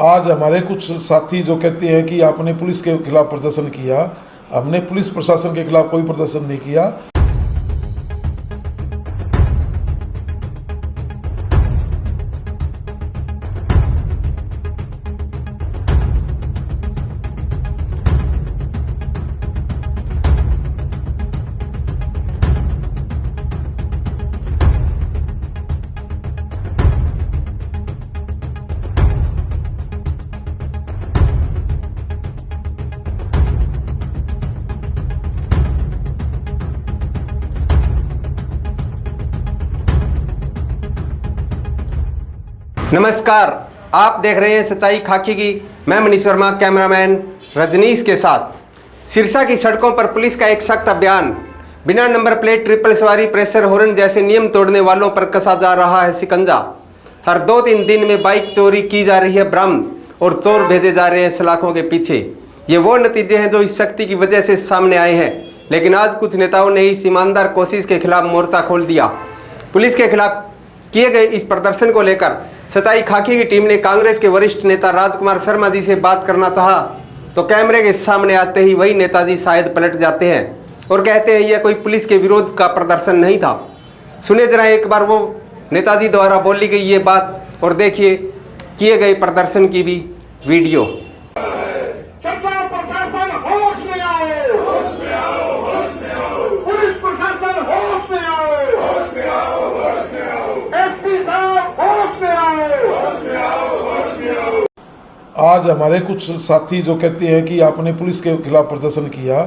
आज हमारे कुछ साथी जो कहते हैं कि आपने पुलिस के खिलाफ प्रदर्शन किया, हमने पुलिस प्रशासन के खिलाफ कोई प्रदर्शन नहीं किया। नमस्कार, आप देख रहे हैं सच्चाई खाकी की। मैं मनीष वर्मा, कैमरामैन रजनीश के साथ। सिरसा की सड़कों पर पुलिस का एक सख्त अभियान। बिना नंबर प्लेट, ट्रिपल सवारी, प्रेशर हॉर्न जैसे नियम तोड़ने वालों पर कसा जा रहा है शिकंजा। हर 2-3 दिन में बाइक चोरी की जा रही है बरामद और चोर भेजे जा रहे हैं सलाखों के पीछे। ये वो नतीजे हैं जो इस शक्ति की वजह से सामने आए हैं। लेकिन आज कुछ नेताओं ने इस ईमानदार कोशिश के खिलाफ मोर्चा खोल दिया। पुलिस के खिलाफ किए गए इस प्रदर्शन को लेकर सच्चाई खाकी की टीम ने कांग्रेस के वरिष्ठ नेता राजकुमार शर्मा जी से बात करना चाहा, तो कैमरे के सामने आते ही वही नेताजी शायद पलट जाते हैं और कहते हैं यह कोई पुलिस के विरोध का प्रदर्शन नहीं था। सुने जरा एक बार वो नेताजी द्वारा बोली गई ये बात और देखिए किए गए प्रदर्शन की भी वीडियो। आज हमारे कुछ साथी जो कहते हैं कि आपने पुलिस के खिलाफ प्रदर्शन किया,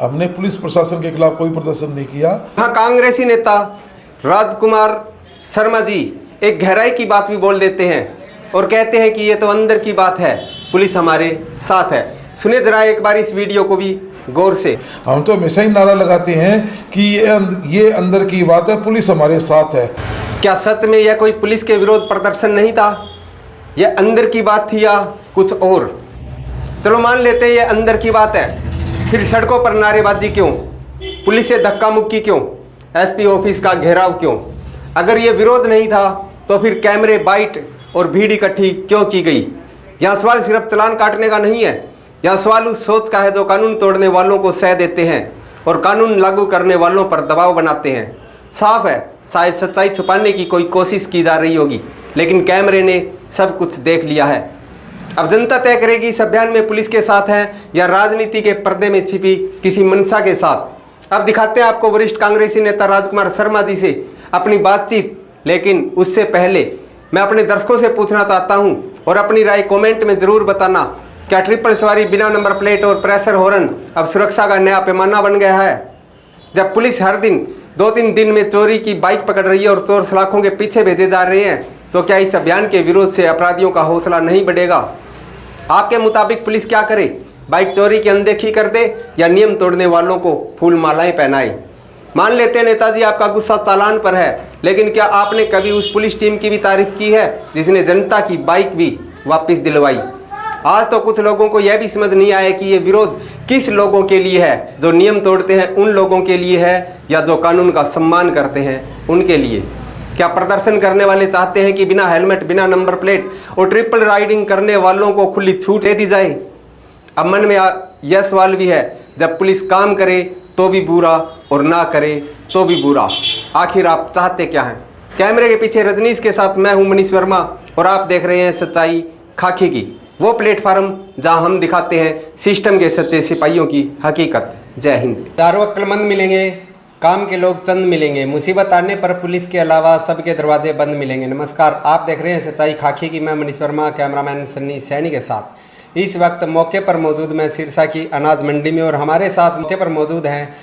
हमने पुलिस प्रशासन के खिलाफ कोई प्रदर्शन नहीं किया। हाँ, कांग्रेसी नेता राजकुमार शर्मा जी एक गहराई की बात भी बोल देते हैं और कहते हैं कि ये तो अंदर की बात है, पुलिस हमारे साथ है। सुने जरा एक बार इस वीडियो को भी गौर से। हम तो हमेशा ही नारा लगाते हैं कि ये अंदर की बात है, पुलिस हमारे साथ है। क्या सच में यह कोई पुलिस के विरोध प्रदर्शन नहीं था? यह अंदर की बात थी या कुछ और? चलो मान लेते हैं ये अंदर की बात है, फिर सड़कों पर नारेबाजी क्यों? पुलिस से धक्का मुक्की क्यों? एसपी ऑफिस का घेराव क्यों? अगर ये विरोध नहीं था तो फिर कैमरे, बाइट और भीड़ इकट्ठी क्यों की गई? यहाँ सवाल सिर्फ चालान काटने का नहीं है, यहाँ सवाल उस सोच का है जो कानून तोड़ने वालों को सह देते हैं और कानून लागू करने वालों पर दबाव बनाते हैं। साफ है, शायद सच्चाई छुपाने की कोई कोशिश की जा रही होगी, लेकिन कैमरे ने सब कुछ देख लिया है। अब जनता तय करेगी इस अभियान में पुलिस के साथ है या राजनीति के पर्दे में छिपी किसी मंशा के साथ। अब दिखाते हैं आपको वरिष्ठ कांग्रेसी नेता राजकुमार शर्मा जी से अपनी बातचीत। लेकिन उससे पहले मैं अपने दर्शकों से पूछना चाहता हूं और अपनी राय कमेंट में जरूर बताना, क्या ट्रिपल सवारी, बिना नंबर प्लेट और प्रेशर हॉर्न अब सुरक्षा का नया पैमाना बन गया है? जब पुलिस हर दिन 2-3 दिन में चोरी की बाइक पकड़ रही है और चोर सलाखों के पीछे भेजे जा रहे हैं, तो क्या इस अभियान के विरोध से अपराधियों का हौसला नहीं बढ़ेगा? आपके मुताबिक पुलिस क्या करे? बाइक चोरी की अनदेखी कर दे या नियम तोड़ने वालों को फूल मालाएं पहनाए? मान लेते हैं नेताजी आपका गुस्सा चालान पर है, लेकिन क्या आपने कभी उस पुलिस टीम की भी तारीफ की है जिसने जनता की बाइक भी वापस दिलवाई? आज तो कुछ लोगों को यह भी समझ नहीं आया कि ये विरोध किस लोगों के लिए है, जो नियम तोड़ते हैं उन लोगों के लिए है या जो कानून का सम्मान करते हैं उनके लिए? क्या प्रदर्शन करने वाले चाहते हैं कि बिना हेलमेट, बिना नंबर प्लेट और ट्रिपल राइडिंग करने वालों को खुली छूट दे दी जाए? अब मन में यह सवाल भी है, जब पुलिस काम करे तो भी बुरा और ना करे तो भी बुरा, आखिर आप चाहते क्या हैं? कैमरे के पीछे रजनीश के साथ मैं हूं मनीष वर्मा और आप देख रहे हैं सच्चाई खाकी की, वो प्लेटफार्म जहां हम दिखाते हैं सिस्टम के सच्चे सिपाहियों की हकीकत। जय हिंद। दारू अक्लमंद मिलेंगे, काम के लोग चंद मिलेंगे, मुसीबत आने पर पुलिस के अलावा सबके दरवाजे बंद मिलेंगे। नमस्कार, आप देख रहे हैं सच्चाई खाकी की, मैं मनीष वर्मा, कैमरामैन सन्नी सैनी के साथ। इस वक्त मौके पर मौजूद मैं सिरसा की अनाज मंडी में और हमारे साथ मौके पर मौजूद हैं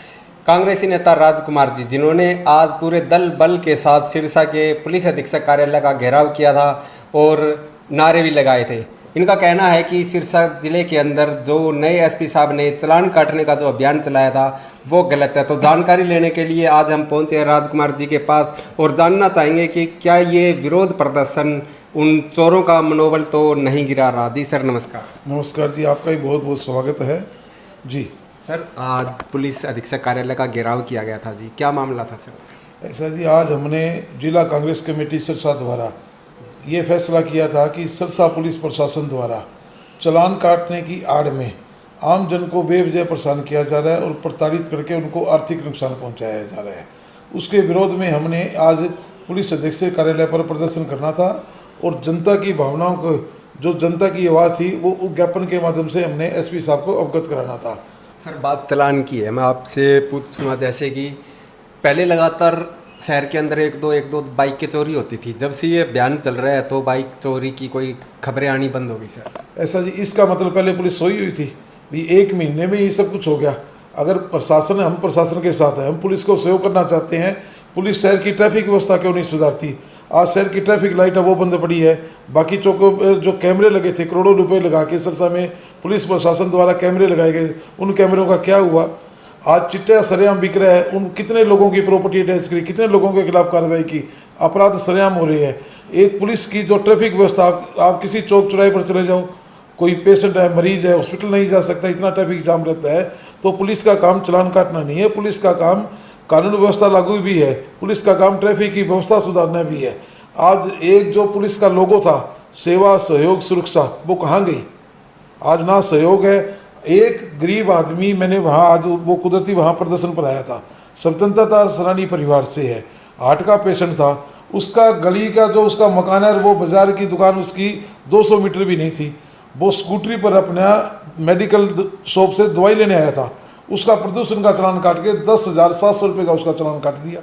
कांग्रेसी नेता राजकुमार जी, जिन्होंने आज पूरे दल बल के साथ सिरसा के पुलिस अधीक्षक कार्यालय का घेराव किया था और नारे भी लगाए थे, इनका कहना है कि सिरसा जिले के अंदर जो नए एसपी साहब ने चालान काटने का जो अभियान चलाया था वो गलत है। तो जानकारी लेने के लिए आज हम पहुंचे हैं राजकुमार जी के पास और जानना चाहेंगे कि क्या ये विरोध प्रदर्शन उन चोरों का मनोबल तो नहीं गिरा रहा। जी सर नमस्कार। नमस्कार जी, आपका भी बहुत बहुत स्वागत है जी। सर आज पुलिस अधीक्षक कार्यालय का घेराव किया गया था जी, क्या मामला था सर? ऐसा जी, आज हमने जिला कांग्रेस कमेटी सिरसा द्वारा ये फैसला किया था कि सिरसा पुलिस प्रशासन द्वारा चालान काटने की आड़ में आम जन को बेवजह परेशान किया जा रहा है और प्रताड़ित करके उनको आर्थिक नुकसान पहुंचाया जा रहा है। उसके विरोध में हमने आज पुलिस अधीक्षक कार्यालय पर प्रदर्शन करना था और जनता की भावनाओं को, जो जनता की आवाज़ थी, वो ज्ञापन के माध्यम से हमने एसपी साहब को अवगत कराना था। सर बात चालान की है, मैं आपसे पूछूँगा, जैसे कि पहले लगातार शहर के अंदर एक दो बाइक की चोरी होती थी, जब से ये अभियान चल रहा है तो बाइक चोरी की कोई खबरें आनी बंद हो गई सर? ऐसा जी, इसका मतलब पहले पुलिस सोई हुई थी भी, एक महीने में ये सब कुछ हो गया। अगर प्रशासन, हम प्रशासन के साथ हैं, हम पुलिस को सहयोग करना चाहते हैं, पुलिस शहर की ट्रैफिक व्यवस्था क्यों नहीं सुधारती? आज शहर की ट्रैफिक लाइट है वो बंद पड़ी है, बाकी चौकों जो कैमरे लगे थे करोड़ों रुपए लगा के सिरसा में पुलिस प्रशासन द्वारा कैमरे लगाए गए, उन कैमरों का क्या हुआ? आज चिट्टा सरेआम बिक रहा है, उन कितने लोगों की प्रॉपर्टी अटैच करी, कितने लोगों के खिलाफ कार्रवाई की, अपराध सरेआम हो रहे हैं। एक पुलिस की जो ट्रैफिक व्यवस्था, आप किसी चौक चौराहे पर चले जाओ, कोई पेशेंट है, मरीज है, हॉस्पिटल नहीं जा सकता, इतना ट्रैफिक जाम रहता है। तो पुलिस का काम चालान काटना नहीं है, पुलिस का काम कानून व्यवस्था लागू भी है, पुलिस का काम ट्रैफिक की व्यवस्था सुधारना भी है। आज एक जो पुलिस का लोगो था, सेवा सहयोग सुरक्षा, वो कहाँ गई? आज ना सहयोग है। एक गरीब आदमी, मैंने वहाँ आज वो कुदरती वहाँ प्रदर्शन पर आया था, स्वतंत्रता सेनानी परिवार से है, हार्ट का पेशेंट था, उसका गली का जो उसका मकान है, वो बाजार की दुकान उसकी 200 मीटर भी नहीं थी, वो स्कूटरी पर अपना मेडिकल शॉप से दवाई लेने आया था, उसका प्रदूषण का चालान काट के 10,700 रुपये का उसका चालान काट दिया।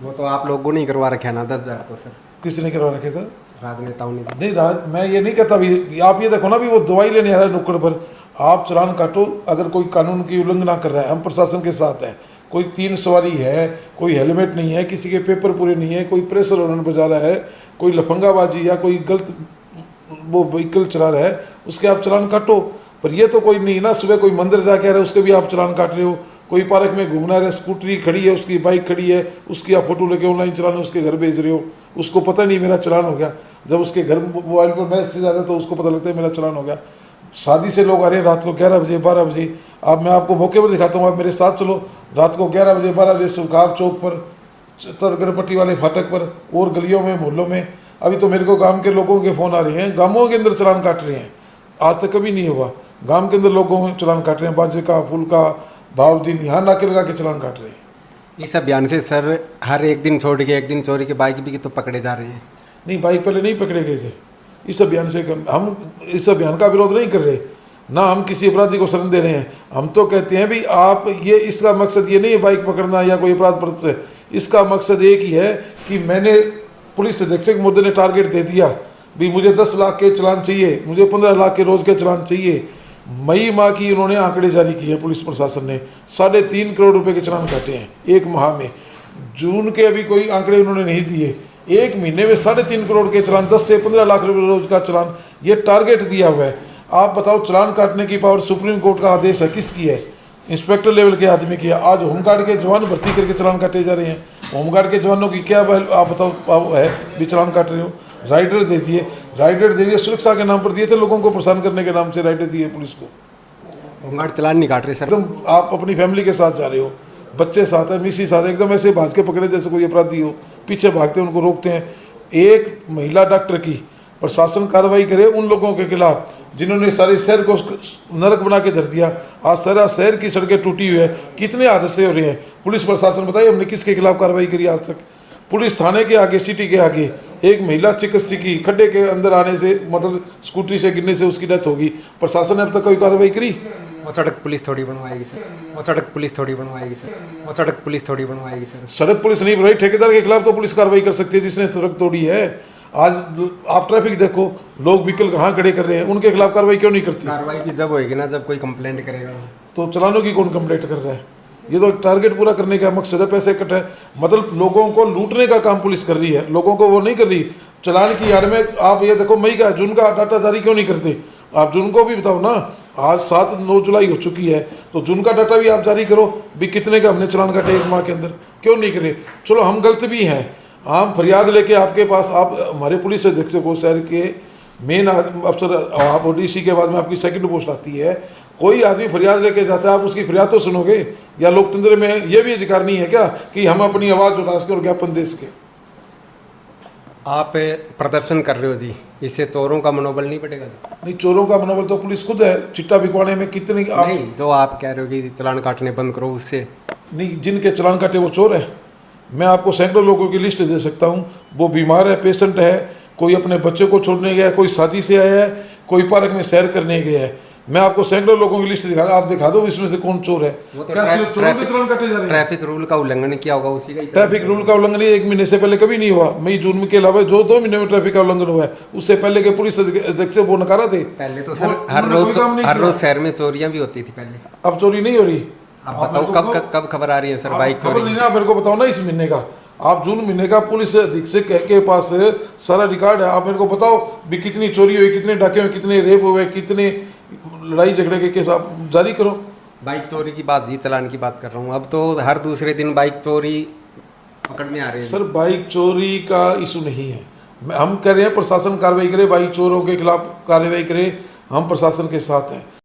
वो तो आप लोगों ने करवा रखे ना 10,000 तो सर? किसी ने करवा रखे सर? राजनेताओं ने नहीं, मैं ये नहीं कहता भी, आप ये देखो ना भी वो दवाई लेने आ रहा है नुक्कड़ पर, आप चालान काटो अगर कोई कानून की उल्लंघना कर रहा है। हम प्रशासन के साथ हैं, कोई 3 सवारी है, कोई हेलमेट नहीं है, किसी के पेपर पूरे नहीं है, कोई प्रेशर हॉर्न बजा रहा है, कोई लफंगाबाजी या कोई गलत वो व्हीकल चला रहा है, उसके आप चालान काटो। पर ये तो कोई नहीं ना, सुबह कोई मंदिर जाके आ रहा है उसके भी आप चालान काट रहे हो, कोई पार्क में घूमना रहा है, स्कूटरी खड़ी है, उसकी बाइक खड़ी है, उसकी आप फोटो लेके ऑनलाइन चलान उसके घर भेज रहे हो, उसको पता नहीं मेरा चालान हो गया। जब उसके घर मोबाइल पर मैसेज आता है तो उसको पता लगता है मेरा चालान हो गया। शादी से लोग आ रहे हैं रात को 11 बजे 12 बजे, अब मैं आपको मौके पर दिखाता हूँ, आप मेरे साथ चलो। रात को 11 बजे 12 बजे सुरखाब चौक पर, तरगढ़पट्टी वाले फाटक पर और गलियों में मोहल्लों में, अभी तो मेरे को गांव के लोगों के फ़ोन आ रहे हैं, गांवों के अंदर चालान काट रहे हैं। आज तक कभी नहीं हुआ, गांव के अंदर लोगों में चालान काट रहे हैं, बाजे का, फूल का, भाव दिन, यहाँ नाके लगा के चालान काट रहे हैं। इस अभियान से सर हर एक दिन छोड़ के एक दिन चोरी के बाइक भी तो पकड़े जा रहे हैं? नहीं, बाइक पहले नहीं पकड़े गए थे। इस अभियान से हम इस अभियान का विरोध नहीं कर रहे, ना हम किसी अपराधी को शरण दे रहे हैं। हम तो कहते हैं भी आप ये, इसका मकसद ये नहीं है बाइक पकड़ना या कोई अपराध पर, इसका मकसद एक ही है कि मैंने पुलिस अधीक्षक मुद्दे ने टारगेट दे दिया भी मुझे 10 लाख के चालान चाहिए, मुझे 15 लाख के रोज़ के चालान चाहिए। मई माह की उन्होंने आंकड़े जारी किए हैं, पुलिस प्रशासन ने 3.5 करोड़ रुपए के चालान काटे हैं एक माह में। जून के अभी कोई आंकड़े उन्होंने नहीं दिए, एक महीने में 3.5 करोड़ के चालान, 10 से 15 लाख रुपए रोज का चालान, ये टारगेट दिया हुआ है। आप बताओ, चालान काटने की पावर सुप्रीम कोर्ट का आदेश है, किसकी है? इंस्पेक्टर लेवल के आदमी की है। आज होमगार्ड के जवान भर्ती करके चालान काटे जा रहे हैं, होमगार्ड के जवानों की क्या आप बताओ है भी चालान काट रहे हो? राइडर दे दिए, सुरक्षा के नाम पर दिए थे, लोगों को परेशान करने के नाम से राइडर दिए पुलिस को। होमगार्ड चालान नहीं काट रहे सर? एकदम आप अपनी फैमिली के साथ जा रहे हो, बच्चे साथ है, मिसी साथ है, एकदम ऐसे भाज के पकड़े जैसे कोई अपराधी हो, पीछे भागते हैं, उनको रोकते हैं। एक महिला डॉक्टर की प्रशासन कार्रवाई करे उन लोगों के खिलाफ जिन्होंने सारे शहर को नरक बना के धर दिया। आज सारा शहर की सड़कें टूटी हुई है, कितने हादसे हो रहे हैं। पुलिस प्रशासन बताइए हमने किसके खिलाफ कार्रवाई करी आज तक? पुलिस थाने के आगे, सिटी के आगे एक महिला चिकित्सकी खड्डे के अंदर आने से, मतलब स्कूटरी से गिरने से उसकी डेथ होगी, प्रशासन ने अब तक कोई कार्रवाई करी? वो सड़क पुलिस थोड़ी बनवाएगी सर, वो सड़क पुलिस थोड़ी बनवाएगी सर, वो सड़क पुलिस थोड़ी बनवाएगी सर। सड़क पुलिस नहीं बनवाई, ठेकेदार के खिलाफ तो पुलिस कार्रवाई कर सकती है जिसने सड़क तोड़ी है। आज आप ट्रैफिक देखो, लोग व्हीकल कहाँ खड़े कर रहे हैं, उनके खिलाफ कार्रवाई क्यों नहीं करती? कार्रवाई भी जब होएगी ना जब कोई कंप्लेंट करेगा। तो चलानों की कौन कंप्लेंट कर रहा है? ये तो एक टारगेट पूरा करने का मकसद है, पैसे इकट्ठा है, मतलब लोगों को लूटने का काम पुलिस कर रही है, लोगों को वो नहीं कर रही। चलान की यार में आप ये देखो मई का जून का डाटा जारी क्यों नहीं करते? आप जून को भी बताओ ना, आज 7-9 जुलाई हो चुकी है, तो जून का डाटा भी आप जारी करो भी कितने का हमने चलान काटे एक माह के अंदर, क्यों नहीं करे? चलो हम गलत भी हैं, हम फरियाद लेके आपके पास, आप हमारे पुलिस अधीक्षक को शहर के मेन अफसर, आप डीसी के बाद में आपकी सेकंड पोस्ट आती है, कोई आदमी फरियाद लेके जाता है, आप उसकी फरियाद तो सुनोगे? या लोकतंत्र में ये भी अधिकार नहीं है क्या कि हम अपनी आवाज़ उठा सके और ज्ञापन दे सके? आप प्रदर्शन कर रहे हो जी, इससे चोरों का मनोबल नहीं बढ़ेगा? नहीं, चोरों का मनोबल तो पुलिस खुद है, चिट्टा बिकवाने में कितने नहीं, जो आप कह रहे हो कि चलान काटने बंद करो, उससे नहीं, जिनके चलान काटे वो चोर है। मैं आपको सैकड़ों लोगों की लिस्ट दे सकता हूँ, वो बीमार है, पेशेंट है, कोई अपने बच्चे को छोड़ने गया है, कोई शादी से आया है, कोई पार्क में सैर करने गया है। मैं आपको सैकड़ों लोगों की लिस्ट दिखा, आप दिखा दो इसमें से कौन चोर है। वो तो क्या सिर्फ चोरों के चलान काटे जा रहे हैं? ट्रैफिक रूल का उल्लंघन किया होगा, उसी का ही ट्रैफिक रूल का उल्लंघन 1 महीने से पहले कभी नहीं हुआ। मई जून में के अलावा जो 2 महीने में ट्रैफिक का उल्लंघन हुआ है, उससे पहले के पुलिस अधीक्षक वो नकारा थे। पहले तो सर हर रोज शहर में चोरियां भी होती थी पहले, अब चोरी नहीं हो रही। आप बताओ कब खबर आ रही है सर बाइक चोरी? नहीं ना, मेरे को बताओ ना इस महीने का, आप जून महीने का पुलिस अधीक्षक के पास सारा रिकॉर्ड है, आप मेरे को बताओ भी कितनी चोरी हुई, कितने डाके हुए, कितने रेप हुए, कितने लड़ाई झगड़े के केस आप जारी करो। बाइक चोरी की बात, ये चलान की बात कर रहा हूँ। अब तो हर दूसरे दिन बाइक चोरी पकड़ में आ रही है। सर बाइक चोरी का इशू नहीं है, हम कह रहे हैं प्रशासन कार्रवाई करे, बाइक चोरों के खिलाफ कार्रवाई करे, हम प्रशासन के साथ हैं।